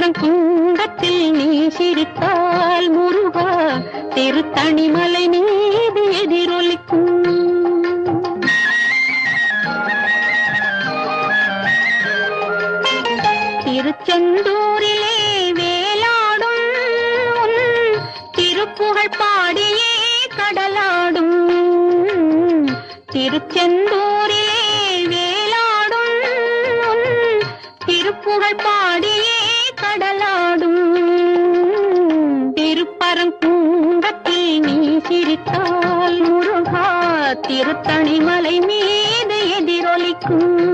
திருப்பரங்குன்றத்தில் நீ சிரித்தால் முருகா திருத்தணிமலை மீது எதிரொலிக்கும். திருச்செந்தூரிலே வேலாடும் திருப்புகழ் பாடியே கடலாடும். திருச்செந்தூரிலே வேலாடும் திருப்புகழ் பாடியே கடலாடும். திருப்பரங்குன்றத்தில் நீ சிரித்தால் முருகா திருத்தணிமலை மீது எதிரொலிக்கும்.